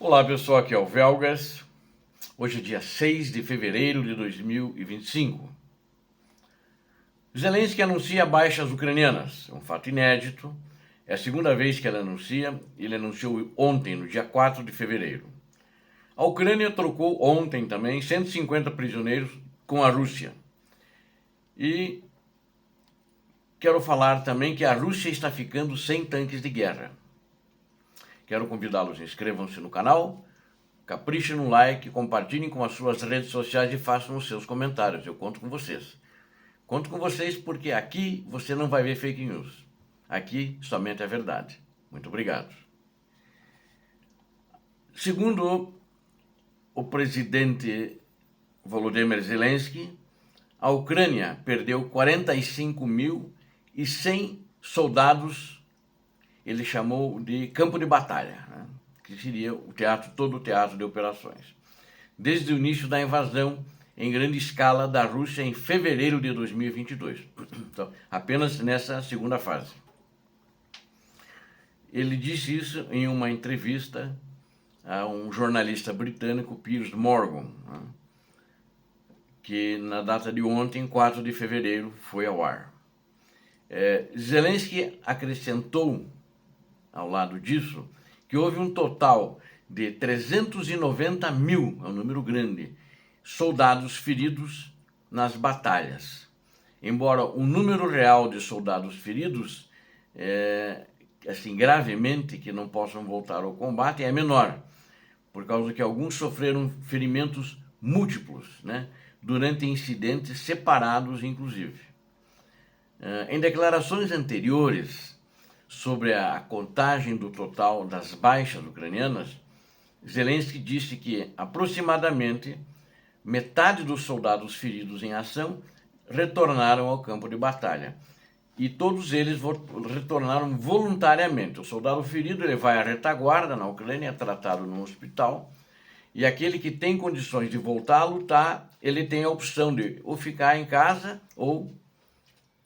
Olá pessoal, aqui é o Velgas. Hoje é dia 6 de fevereiro de 2025. Zelensky anuncia baixas ucranianas, é um fato inédito. É a segunda vez que ele anunciou ontem, no dia 4 de fevereiro. A Ucrânia trocou ontem também 150 prisioneiros com a Rússia. E quero falar também que a Rússia está ficando sem tanques de guerra. Quero convidá-los, inscrevam-se no canal, caprichem no like, compartilhem com as suas redes sociais e façam os seus comentários. Eu conto com vocês. Conto com vocês porque aqui você não vai ver fake news. Aqui somente a verdade. Muito obrigado. Segundo o presidente Volodymyr Zelensky, a Ucrânia perdeu 45.100 soldados, ele chamou de campo de batalha, né? Que seria todo o teatro de operações, desde o início da invasão em grande escala da Rússia em fevereiro de 2022. Então, apenas nessa segunda fase. Ele disse isso em uma entrevista a um jornalista britânico, Piers Morgan, né, que na data de ontem, 4 de fevereiro, foi ao ar. Zelensky acrescentou, ao lado disso, que houve um total de 390 mil, é um número grande, soldados feridos nas batalhas. Embora o número real de soldados feridos, assim, gravemente, que não possam voltar ao combate, é menor, por causa que alguns sofreram ferimentos múltiplos, né, durante incidentes separados, inclusive. Em declarações anteriores sobre a contagem do total das baixas ucranianas, Zelensky disse que aproximadamente metade dos soldados feridos em ação retornaram ao campo de batalha. E todos eles retornaram voluntariamente. O soldado ferido ele vai à retaguarda na Ucrânia, é tratado num hospital, e aquele que tem condições de voltar a lutar, ele tem a opção de ou ficar em casa ou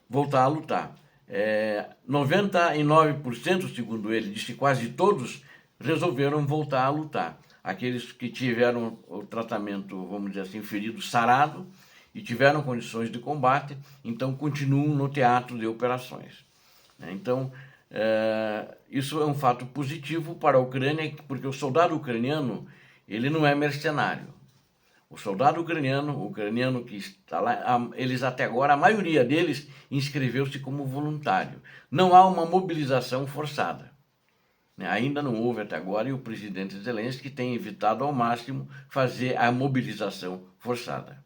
voltar a lutar. 99%, segundo ele, disse quase todos, resolveram voltar a lutar. Aqueles que tiveram o tratamento, vamos dizer assim, ferido sarado e tiveram condições de combate, então continuam no teatro de operações. Então, isso é um fato positivo para a Ucrânia, porque o soldado ucraniano, ele não é mercenário. O soldado ucraniano que está lá, eles até agora, a maioria deles inscreveu-se como voluntário. Não há uma mobilização forçada. Ainda não houve até agora e o presidente Zelensky tem evitado ao máximo fazer a mobilização forçada.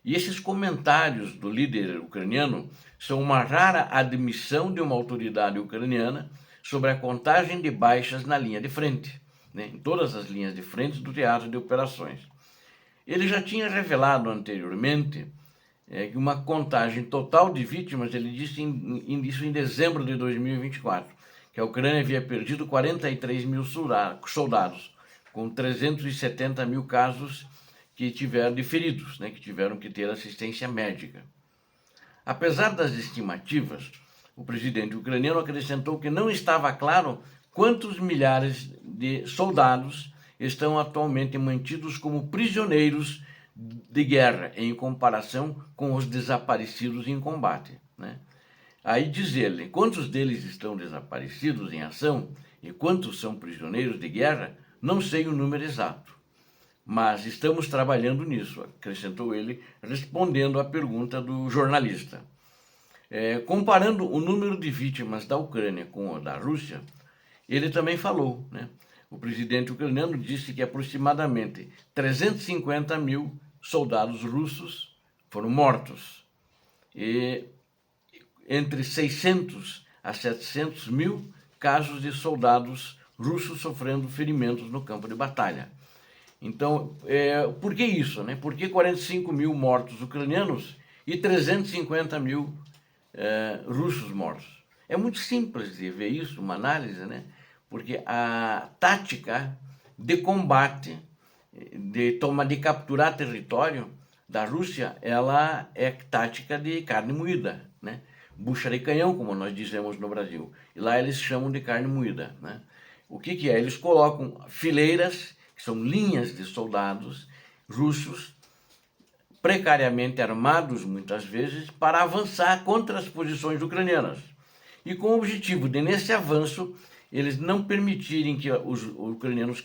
E esses comentários do líder ucraniano são uma rara admissão de uma autoridade ucraniana sobre a contagem de baixas na linha de frente, né, em todas as linhas de frente do teatro de operações. Ele já tinha revelado anteriormente que uma contagem total de vítimas, ele disse isso em dezembro de 2024, que a Ucrânia havia perdido 43 mil soldados, com 370 mil casos que tiveram de feridos, né, que tiveram que ter assistência médica. Apesar das estimativas, o presidente ucraniano acrescentou que não estava claro quantos milhares de soldados estão atualmente mantidos como prisioneiros de guerra em comparação com os desaparecidos em combate, né? Aí diz ele, quantos deles estão desaparecidos em ação e quantos são prisioneiros de guerra, não sei o número exato, mas estamos trabalhando nisso, acrescentou ele, respondendo à pergunta do jornalista. Comparando o número de vítimas da Ucrânia com o da Rússia, ele também falou, né? O presidente ucraniano disse que aproximadamente 350 mil soldados russos foram mortos e entre 600 a 700 mil casos de soldados russos sofrendo ferimentos no campo de batalha. Então, por que isso, né? Por que 45 mil mortos ucranianos e 350 mil russos mortos? É muito simples de ver isso, uma análise, né? Porque a tática de combate, de capturar território da Rússia, ela é tática de carne moída, né? Bucha de canhão, como nós dizemos no Brasil. E lá eles chamam de carne moída, né? O que é? Eles colocam fileiras, que são linhas de soldados russos, precariamente armados, muitas vezes, para avançar contra as posições ucranianas. E com o objetivo de, nesse avanço, eles não permitirem que os ucranianos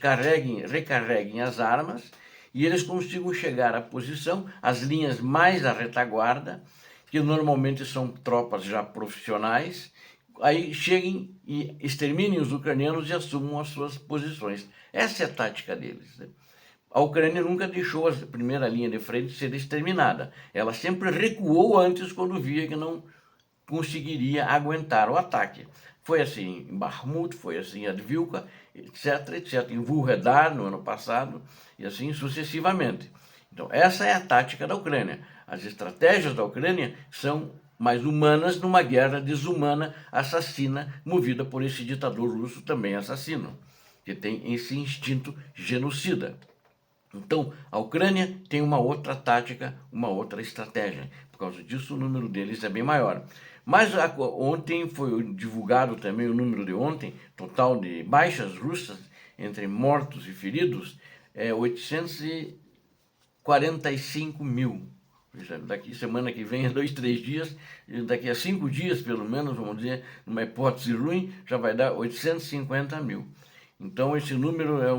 recarreguem as armas e eles consigam chegar à posição, às linhas mais à retaguarda, que normalmente são tropas já profissionais, aí cheguem e exterminem os ucranianos e assumam as suas posições. Essa é a tática deles, né? A Ucrânia nunca deixou a primeira linha de frente ser exterminada. Ela sempre recuou antes quando via que não conseguiria aguentar o ataque. Foi assim em Bakhmut, foi assim em Advilka, etc, etc. Em Vuhledar, no ano passado, e assim sucessivamente. Então, essa é a tática da Ucrânia. As estratégias da Ucrânia são mais humanas numa guerra desumana, assassina, movida por esse ditador russo também assassino, que tem esse instinto genocida. Então, a Ucrânia tem uma outra tática, uma outra estratégia. Por causa disso, o número deles é bem maior. Mas ontem foi divulgado também o número de ontem, total de baixas russas, entre mortos e feridos, 845 mil. Daqui semana que vem, 2, 3 dias, daqui a 5 dias pelo menos, vamos dizer, numa hipótese ruim, já vai dar 850 mil. Então esse número é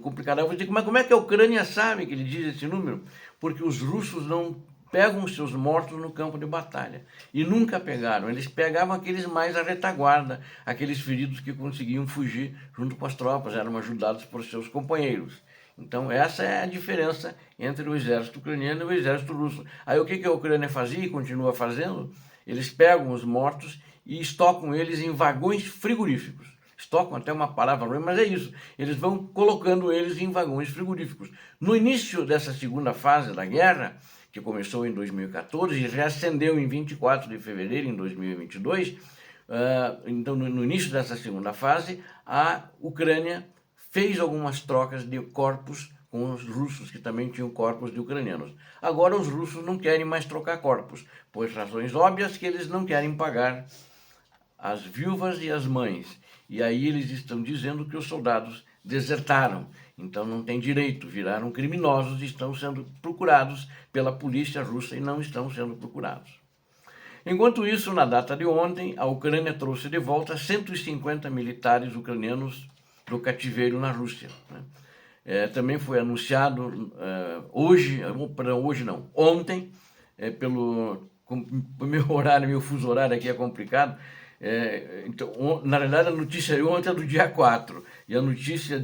complicado. Eu vou dizer, mas como é que a Ucrânia sabe que ele diz esse número? Porque os russos não pegam os seus mortos no campo de batalha. E nunca pegaram. Eles pegavam aqueles mais à retaguarda, aqueles feridos que conseguiam fugir junto com as tropas, eram ajudados por seus companheiros. Então essa é a diferença entre o exército ucraniano e o exército russo. Aí o que a Ucrânia fazia e continua fazendo? Eles pegam os mortos e estocam eles em vagões frigoríficos. Estocam até uma palavra ruim, mas é isso. Eles vão colocando eles em vagões frigoríficos. No início dessa segunda fase da guerra, que começou em 2014 e reacendeu em 24 de fevereiro de 2022, então no início dessa segunda fase, a Ucrânia fez algumas trocas de corpos com os russos, que também tinham corpos de ucranianos. Agora os russos não querem mais trocar corpos, por razões óbvias que eles não querem pagar as viúvas e as mães. E aí eles estão dizendo que os soldados desertaram, então não têm direito, viraram criminosos e estão sendo procurados pela polícia russa e não estão sendo procurados. Enquanto isso, na data de ontem, a Ucrânia trouxe de volta 150 militares ucranianos do cativeiro na Rússia, né? Também foi anunciado ontem, pelo meu horário, meu fuso horário aqui é complicado. Então, na verdade, a notícia de ontem é do dia 4 e a notícia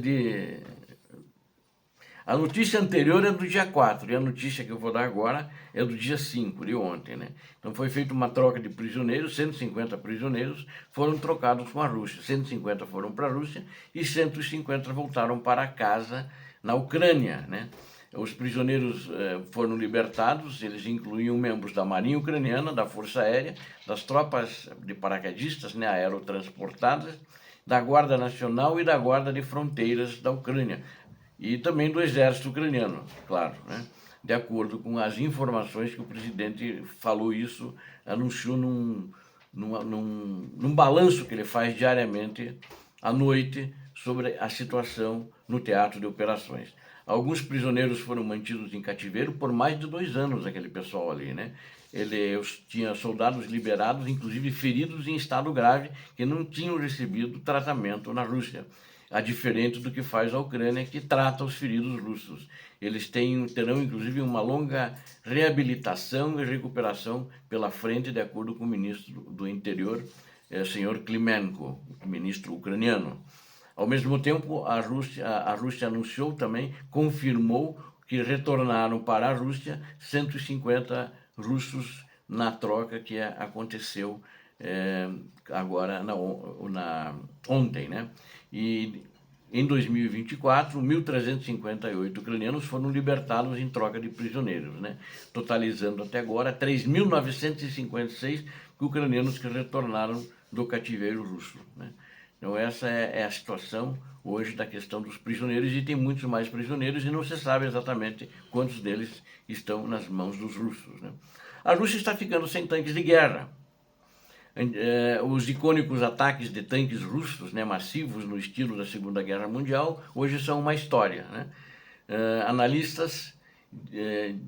anterior é do dia 4 e a notícia que eu vou dar agora é do dia 5 de ontem, né? Então foi feita uma troca de prisioneiros, 150 prisioneiros foram trocados com a Rússia, 150 foram para a Rússia e 150 voltaram para casa na Ucrânia, né? Os prisioneiros foram libertados, eles incluíam membros da Marinha Ucraniana, da Força Aérea, das tropas de paraquedistas, né, aerotransportadas, da Guarda Nacional e da Guarda de Fronteiras da Ucrânia, e também do Exército Ucraniano, claro, né, de acordo com as informações que o presidente falou isso, anunciou num balanço que ele faz diariamente à noite sobre a situação no teatro de operações. Alguns prisioneiros foram mantidos em cativeiro por mais de 2 anos, aquele pessoal ali, né? Eles tinham soldados liberados, inclusive feridos em estado grave, que não tinham recebido tratamento na Rússia. A diferente do que faz a Ucrânia, que trata os feridos russos. Eles terão, inclusive, uma longa reabilitação e recuperação pela frente, de acordo com o ministro do Interior, senhor Klimenko, ministro ucraniano. Ao mesmo tempo, a Rússia anunciou também, confirmou que retornaram para a Rússia 150 russos na troca que aconteceu agora ontem, né? E em 2024, 1.358 ucranianos foram libertados em troca de prisioneiros, né? Totalizando até agora 3.956 ucranianos que retornaram do cativeiro russo, né? Então essa é a situação hoje da questão dos prisioneiros e tem muitos mais prisioneiros e não se sabe exatamente quantos deles estão nas mãos dos russos, né? A Rússia está ficando sem tanques de guerra. Os icônicos ataques de tanques russos, né, massivos no estilo da Segunda Guerra Mundial, hoje são uma história, né? Analistas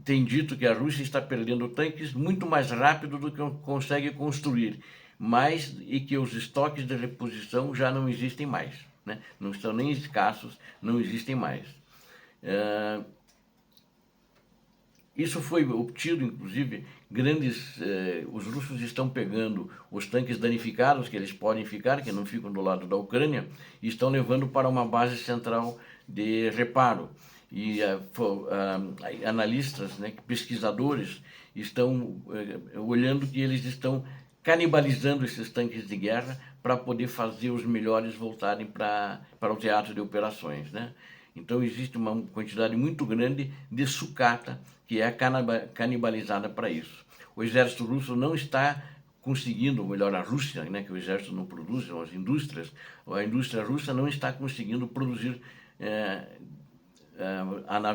têm dito que a Rússia está perdendo tanques muito mais rápido do que consegue construir, e que os estoques de reposição já não existem mais, né? Não estão nem escassos, não existem mais. Isso foi obtido, inclusive, os russos estão pegando os tanques danificados que eles podem ficar, que não ficam do lado da Ucrânia, e estão levando para uma base central de reparo. E analistas, né, pesquisadores, estão olhando que eles estão canibalizando esses tanques de guerra para poder fazer os melhores voltarem para o teatro de operações, né? Então existe uma quantidade muito grande de sucata que é canibalizada para isso. O exército russo não está conseguindo, ou melhor, a Rússia, né, que o exército não produz, são as indústrias, a indústria russa não está conseguindo produzir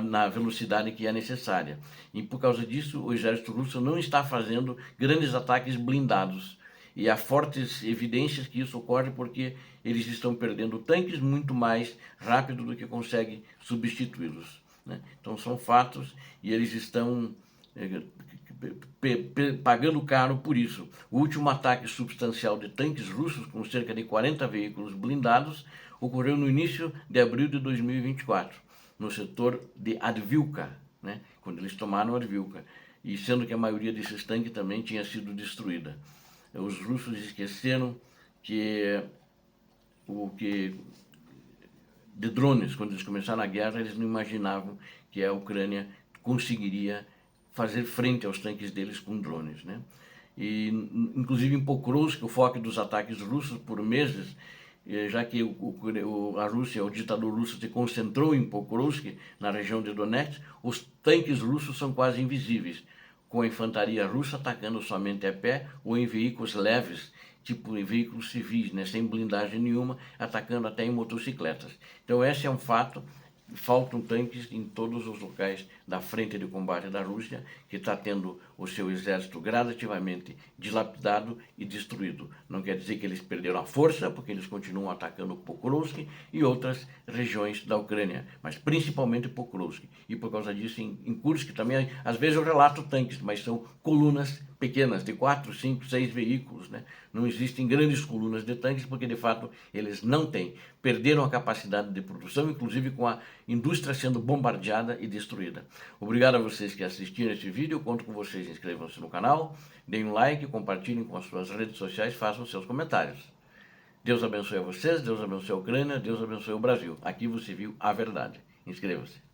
na velocidade que é necessária. E por causa disso, o exército russo não está fazendo grandes ataques blindados. E há fortes evidências que isso ocorre porque eles estão perdendo tanques muito mais rápido do que conseguem substituí-los, né? Então são fatos e eles estão pagando caro por isso. O último ataque substancial de tanques russos, com cerca de 40 veículos blindados, ocorreu no início de abril de 2024, no setor de Advilka, né? Quando eles tomaram Advilka, e sendo que a maioria desses tanques também tinha sido destruída. Os russos esqueceram que de drones, quando eles começaram a guerra, eles não imaginavam que a Ucrânia conseguiria fazer frente aos tanques deles com drones, né? E inclusive em Pokrovsk, o foco dos ataques russos por meses, já que a Rússia, o ditador russo se concentrou em Pokrovsk, na região de Donetsk, os tanques russos são quase invisíveis, com a infantaria russa atacando somente a pé ou em veículos leves, tipo em veículos civis, né, sem blindagem nenhuma, atacando até em motocicletas. Então esse é um fato. Faltam tanques em todos os locais da frente de combate da Rússia, que está tendo o seu exército gradativamente dilapidado e destruído. Não quer dizer que eles perderam a força, porque eles continuam atacando Pokrovsk e outras regiões da Ucrânia, mas principalmente Pokrovsk. E por causa disso, em Kursk também, às vezes eu relato tanques, mas são colunas pequenas, de 4, 5, 6 veículos, né? Não existem grandes colunas de tanques, porque de fato eles não têm. Perderam a capacidade de produção, inclusive com a indústria sendo bombardeada e destruída. Obrigado a vocês que assistiram esse vídeo, eu conto com vocês, inscrevam-se no canal, deem um like, compartilhem com as suas redes sociais, façam seus comentários. Deus abençoe a vocês, Deus abençoe a Ucrânia, Deus abençoe o Brasil. Aqui você viu a verdade. Inscreva-se.